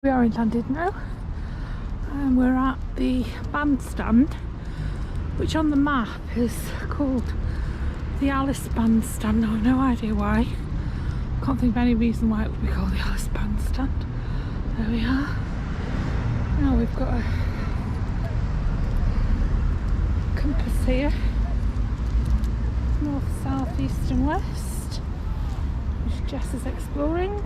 We are in Llandudno and we're at the bandstand, which on the map is called the Alice bandstand. I have no idea why. Can't think of any reason why it would be called the Alice bandstand. There we are. Now we've got a compass here. North, south, east and west, which Jess is exploring.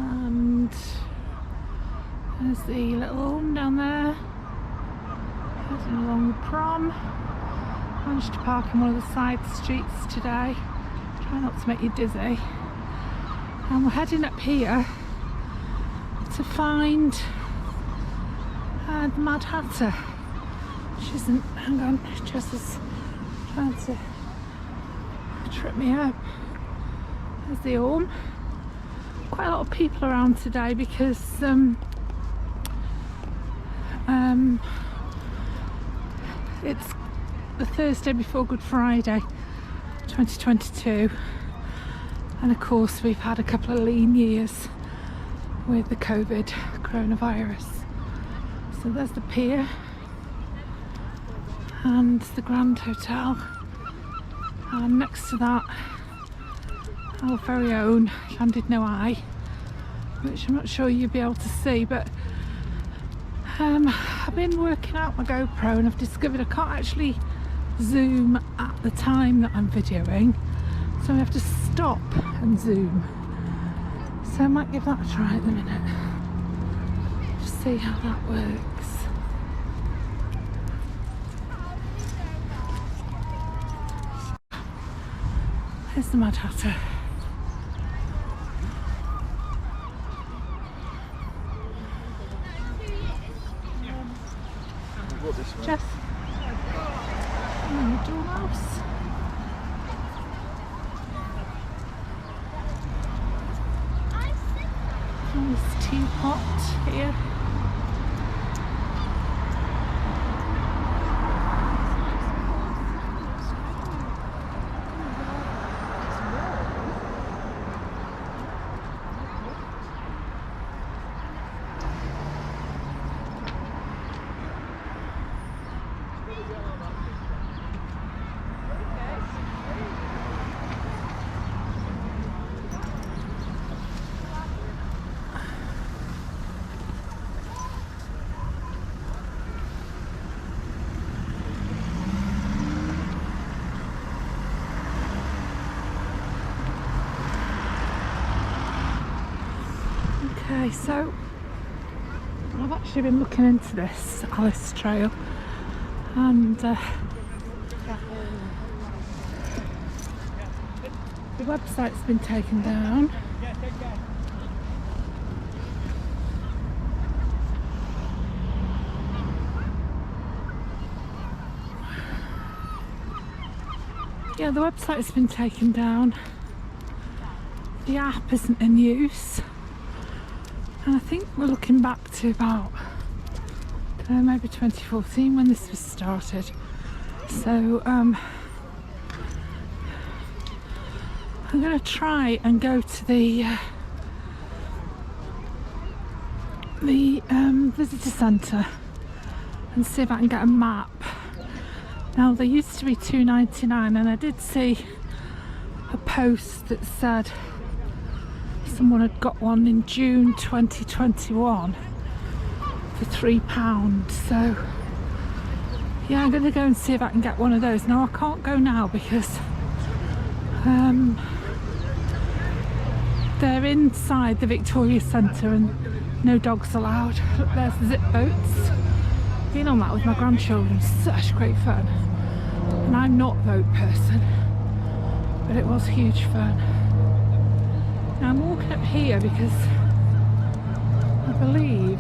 And there's the little home down there, heading along the prom. Managed to park in one of the side streets today, try not to make you dizzy. And we're heading up here to find the Mad Hatter, which isn't, hang on, Jess is trying to trip me up. There's the home. Quite a lot of people around today because it's the Thursday before Good Friday 2022, and of course we've had a couple of lean years with the coronavirus. So there's the pier and the Grand Hotel, and next to that our very own Llandudno Eye, which I'm not sure you'll be able to see, but I've been working out my GoPro and I've discovered I can't actually zoom at the time that I'm videoing, so I have to stop and zoom. So I might give that a try at the minute, just see how that works. Here's the Mad Hatter. Jess, and the dormouse. And this teapot here. Okay, so I've actually been looking into this Alice Trail, and the website's been taken down. Yeah, the website's been taken down. The app isn't in use. And I think we're looking back to about, I don't know, maybe 2014 when this was started. So I'm going to try and go to the visitor centre and see if I can get a map. Now they used to be £2.99, and I did see a post that said someone had got one in June 2021 for £3. So yeah, I'm going to go and see if I can get one of those. Now I can't go now because they're inside the Victoria Centre and no dogs allowed. Look, there's the zip boats. Been on that with my grandchildren, such great fun. And I'm not a boat person, but it was huge fun. Now I'm walking up here because I believe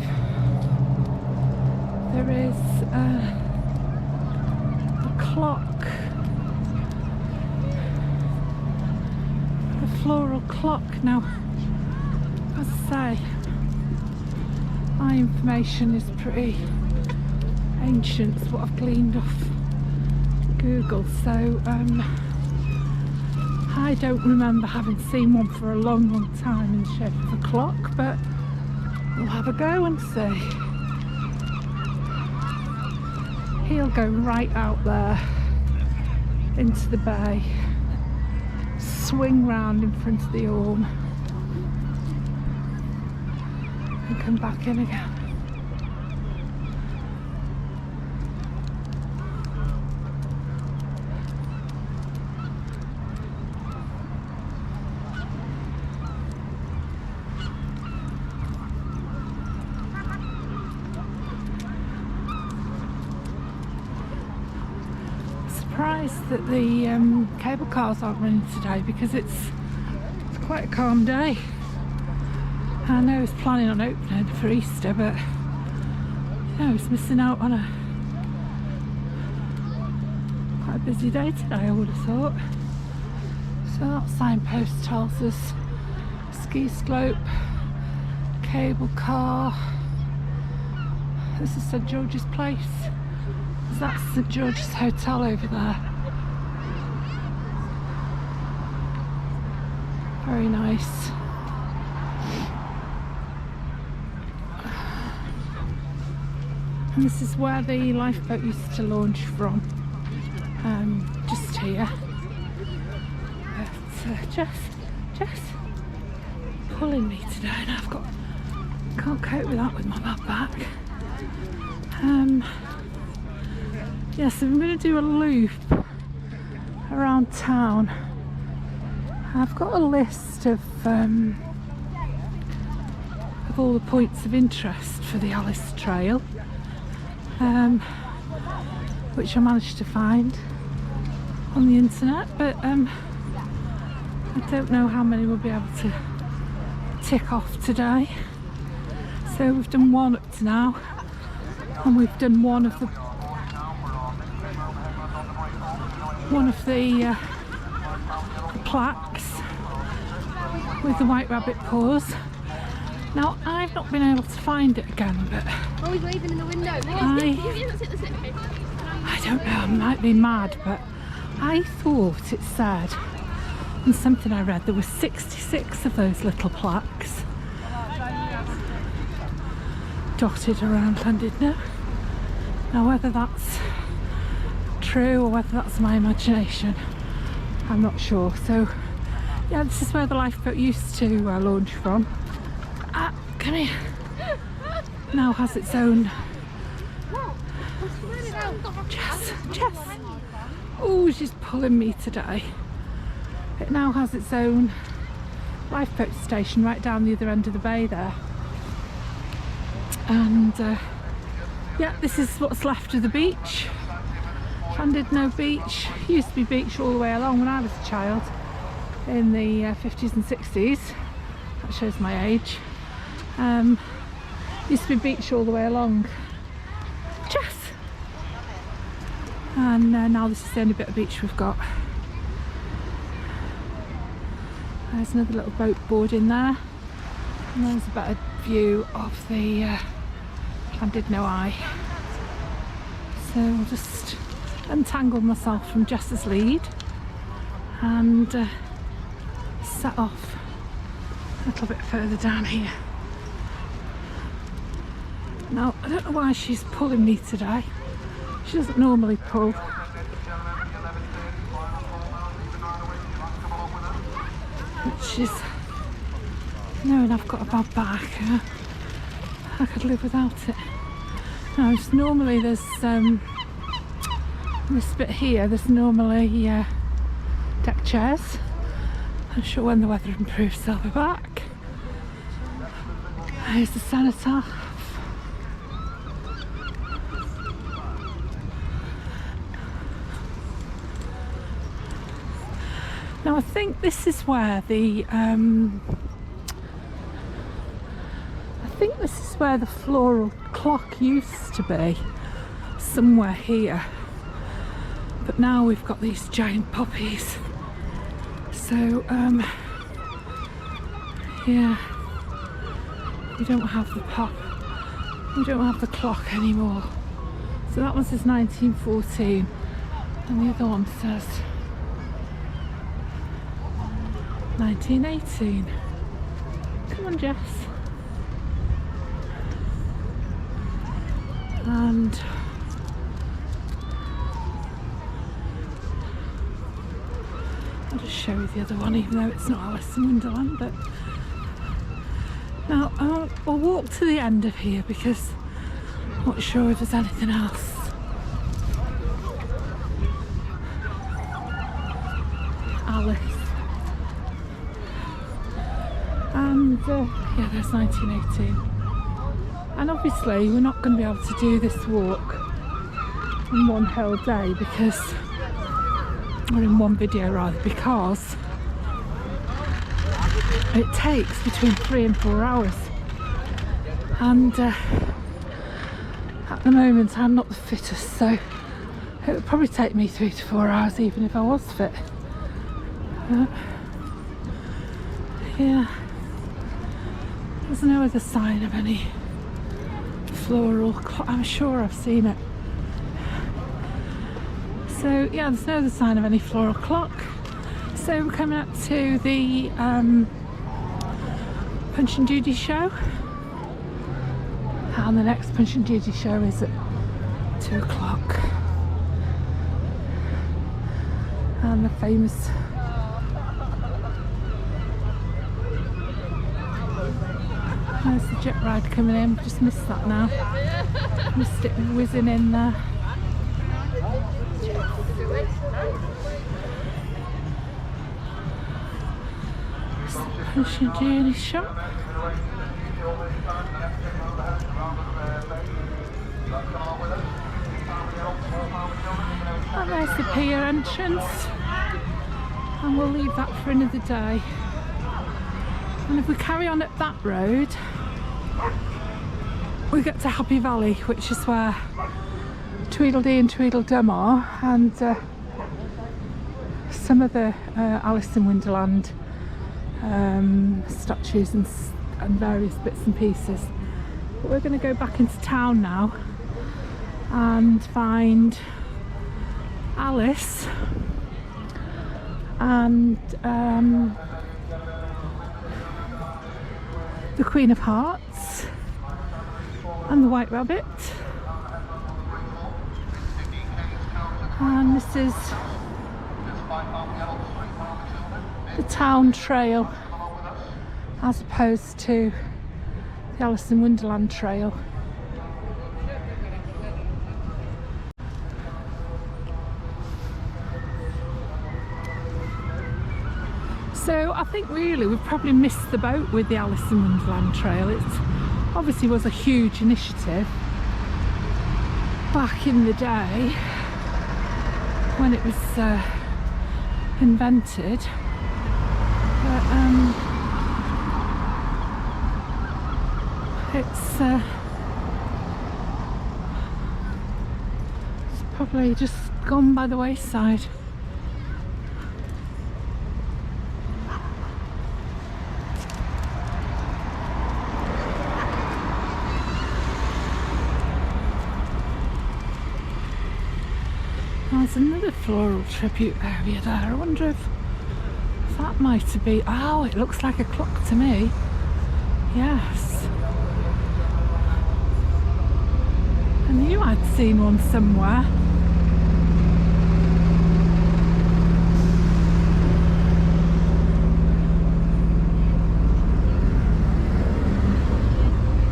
there is a clock, a floral clock. Now, as I say, my information is pretty ancient, what I've gleaned off Google, so I don't remember having seen one for a long time in the shape of a clock, but we'll have a go and see. He'll go right out there into the bay, swing round in front of the orme and come back in again. Surprised that the cable cars aren't running today, because it's quite a calm day. I know it's planning on opening for Easter, but you know, it's missing out on a quite a busy day today, I would have thought. So that signpost tells us ski slope, cable car. This is St George's Place. That's St George's Hotel over there. Very nice. And this is where the lifeboat used to launch from. Just here. But Jess, pulling me today, and can't cope with that with my bad back. Yeah, so I'm going to do a loop around town. I've got a list of all the points of interest for the Alice Trail, which I managed to find on the internet, but I don't know how many we'll be able to tick off today. So we've done one up to now, and we've done one of the plaques with the white rabbit paws. Now, I've not been able to find it again, but oh, he's waving in the window. I don't know, I might be mad, but I thought it said in something I read there were 66 of those little plaques dotted around Llandudno. Now, whether that's true or whether that's my imagination, I'm not sure. So yeah, this is where the lifeboat used to launch from. Come here. Now has its own Jess. Oh, she's pulling me today. It now has its own lifeboat station right down the other end of the bay there. And yeah, this is what's left of the beach. Llandudno beach used to be beach all the way along when I was a child in the 50s and 60s. That shows my age. Used to be beach all the way along. Jess! And now this is the only bit of beach we've got. There's another little boat board in there, and there's a better view of the Llandudno Eye. So I'll just untangle myself from Jess's lead and set off a little bit further down here. Now, I don't know why she's pulling me today. She doesn't normally pull. But she's knowing I've got a bad back. I could live without it. Now, it's normally there's this bit here, there's normally deck chairs. I'm sure when the weather improves they'll be back. Here's the cenotaph. Now, I think this is where the Floral Clock used to be, somewhere here. But now we've got these giant poppies. So yeah, we don't have the clock anymore. So that one says 1914, and the other one says 1918. Come on, Jess. And I'll just show you the other one, even though it's not Alice in Wonderland. But now I'll walk to the end of here because I'm not sure if there's anything else. Alice. And yeah, there's 1918. And obviously we're not going to be able to do this walk in one whole day because, or in one video rather, because it takes between 3 and 4 hours. And at the moment I'm not the fittest, so it would probably take me 3 to 4 hours even if I was fit. Yeah, there's no other sign of any floral clock. I'm sure I've seen it. So yeah, there's no other sign of any floral clock. So we're coming up to the Punch and Judy show, and the next Punch and Judy show is at 2 o'clock. And the famous there's the jet ride coming in. Just missed that now. Missed it whizzing in there. Punch and Judy shop. And there's the pier entrance. And we'll leave that for another day. And if we carry on up that road, we get to Happy Valley, which is where Tweedledee and Tweedledum are, and some of the Alice in Wonderland statues and various bits and pieces. But we're going to go back into town now and find Alice and the Queen of Hearts and the White Rabbit, and this is the town trail as opposed to the Alice in Wonderland trail. So I think really we've probably missed the boat with the Alice in Wonderland trail. It obviously was a huge initiative back in the day when it was invented, but it's probably just gone by the wayside. There's another floral tribute area there. I wonder if that might be. Oh, it looks like a clock to me. Yes. I knew I'd seen one somewhere.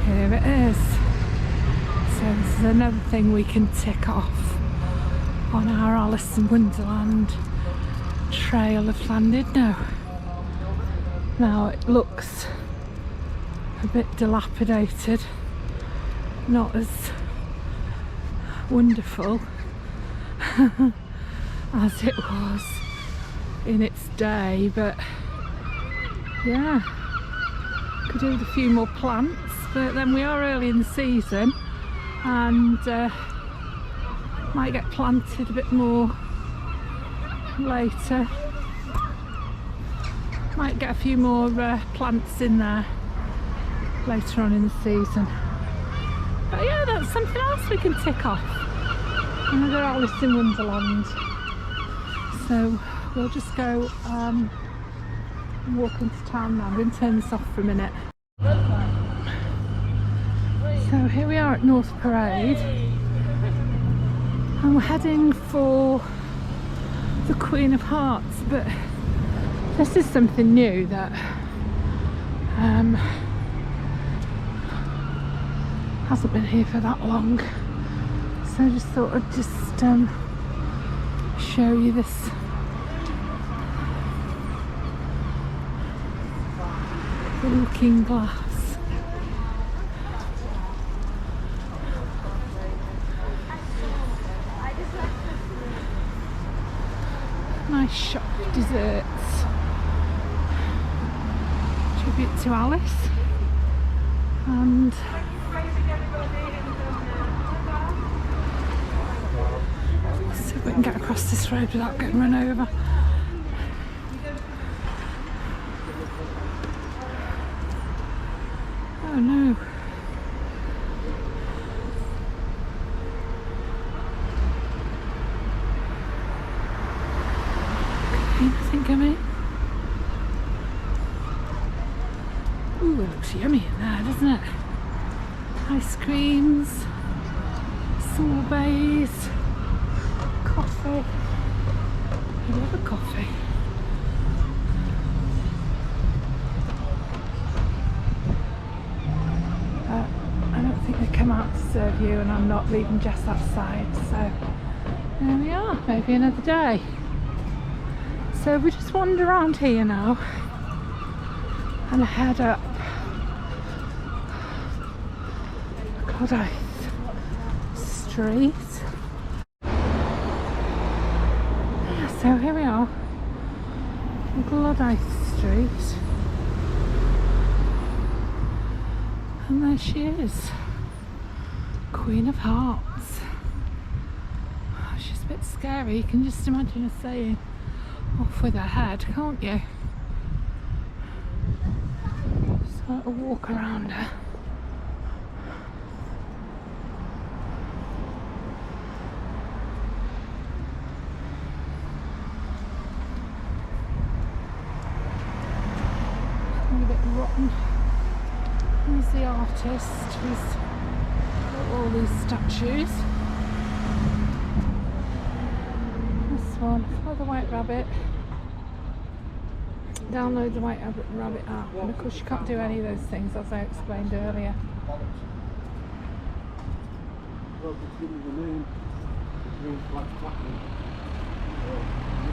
Here it is. So this is another thing we can tick off on our Alice in Wonderland trail of Llandudno. Now it looks a bit dilapidated, not as wonderful as it was in its day, but yeah, could do with a few more plants, but then we are early in the season and might get planted a bit more later. Might get a few more plants in there later on in the season. But yeah, that's something else we can tick off. Another Alice in Wonderland. So we'll just go and walk into town now. I'm going to turn this off for a minute. So here we are at North Parade, and we're heading for the Queen of Hearts, but this is something new that hasn't been here for that long, so I just thought I'd just show you this. The looking glass. Nice shop of desserts. Tribute to Alice. And see if we can get across this road without getting run over. Oh no. Okay, nothing coming. Ooh, it looks yummy in there, doesn't it? Ice creams, sorbets, coffee. I love a coffee. I don't think they come out to serve you, and I'm not leaving Jess outside, so there we are, maybe another day. So we just wander around here now and head up Gladys Street. So here we are, Gladys Street, and there she is, Queen of Hearts. Oh, she's a bit scary. You can just imagine her saying off with her head, can't you? So I'll walk around her. A bit rotten. Who's the artist who's got all these statues? This one, for the White Rabbit. Download the White Rabbit app, and of course you can't do any of those things as I explained earlier.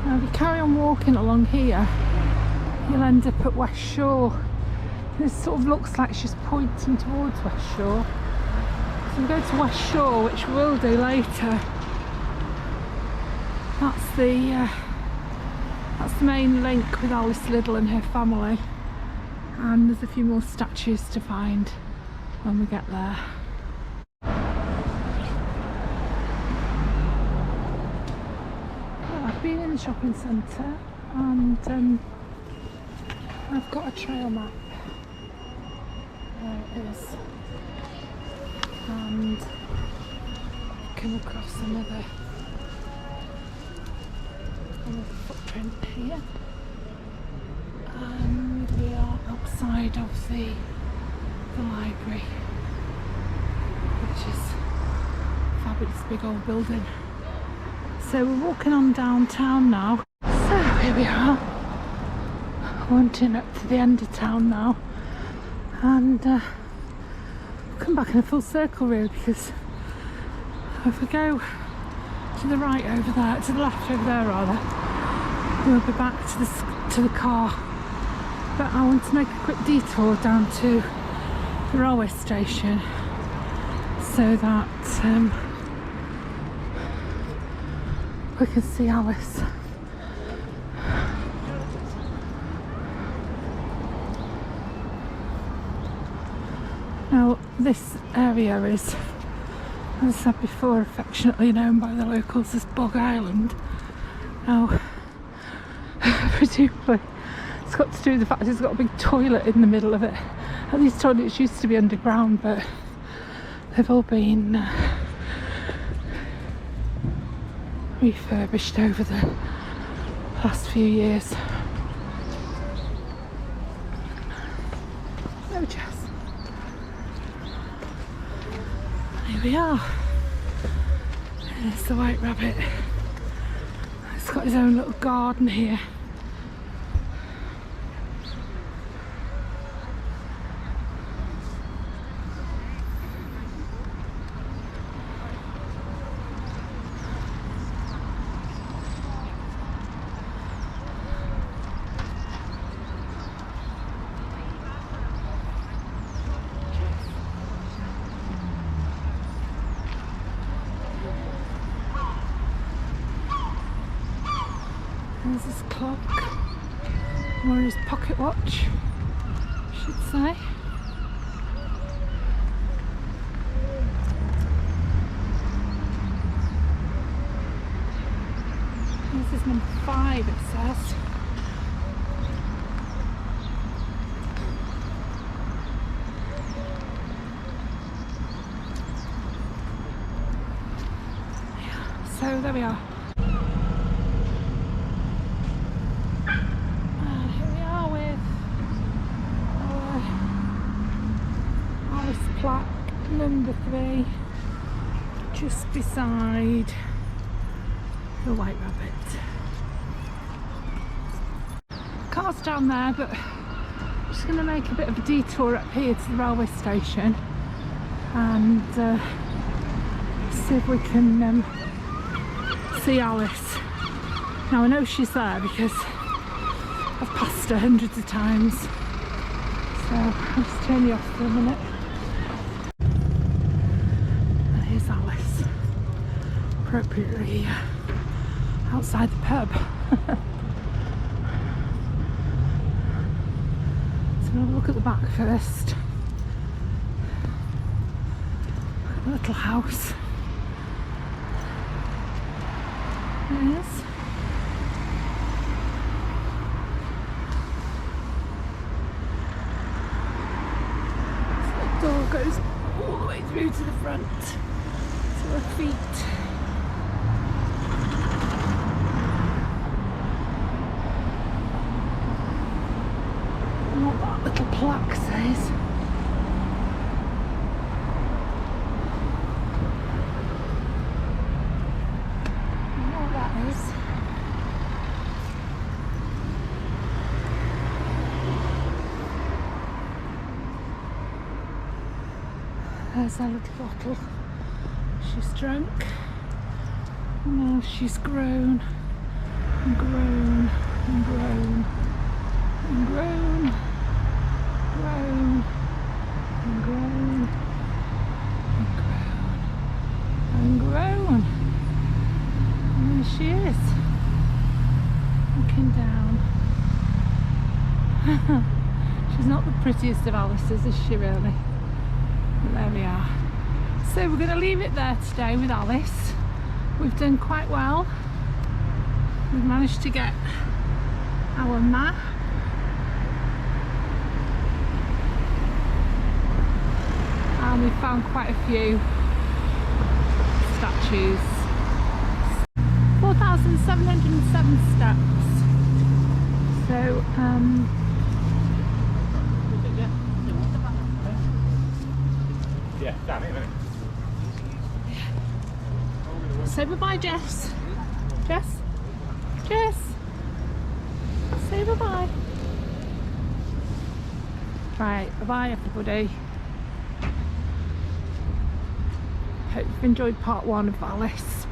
Now if you carry on walking along here, you'll end up at West Shore. This sort of looks like she's pointing towards West Shore. So we go to West Shore, which we'll do later. That's the main link with Alice Liddell and her family. And there's a few more statues to find when we get there. Well, I've been in the shopping centre, and I've got a trail map. There it is. And I've come across another footprint here. And we are outside of the library, which is a fabulous big old building. So we're walking on downtown now. So here we are, wandering up to the end of town now, and we'll come back in a full circle really, because if we go to the right over there, to the left over there rather, we'll be back to the car. But I want to make a quick detour down to the railway station so that we can see Alice. Now this area is, as I said before, affectionately known by the locals as Bog Island. Now presumably it's got to do with the fact it's got a big toilet in the middle of it. And these toilets used to be underground, but they've all been refurbished over the last few years. we are. There's the white rabbit. He's got his own little garden here. There's his clock, or his pocket watch, I should say. This is number 5, it says. Yeah, so there we are. Plaque number 3, just beside the white rabbit. Car's down there, but I'm just going to make a bit of a detour up here to the railway station and see if we can see Alice. Now I know she's there because I've passed her hundreds of times, so I'll just turn you off for a minute. Alice, appropriately outside the pub. So we'll have a look at the back first. Look at the little house. There it is. So the door goes all the way through to the front. Her feet. And what that little plaque says. I don't know what that is. There's that little bottle. She's drunk, and now she's grown and grown and grown and grown, grown and grown and grown and grown. And there she is, looking down. She's not the prettiest of Alice's, is she really? But there we are. So we're going to leave it there today with Alice. We've done quite well. We've managed to get our map. And we've found quite a few statues. 4,707 steps. So, yeah, damn it, isn't it? say bye-bye, Jess. Jess? Jess? Say bye-bye. Right, bye-bye everybody. Hope you've enjoyed part 1 of Alice.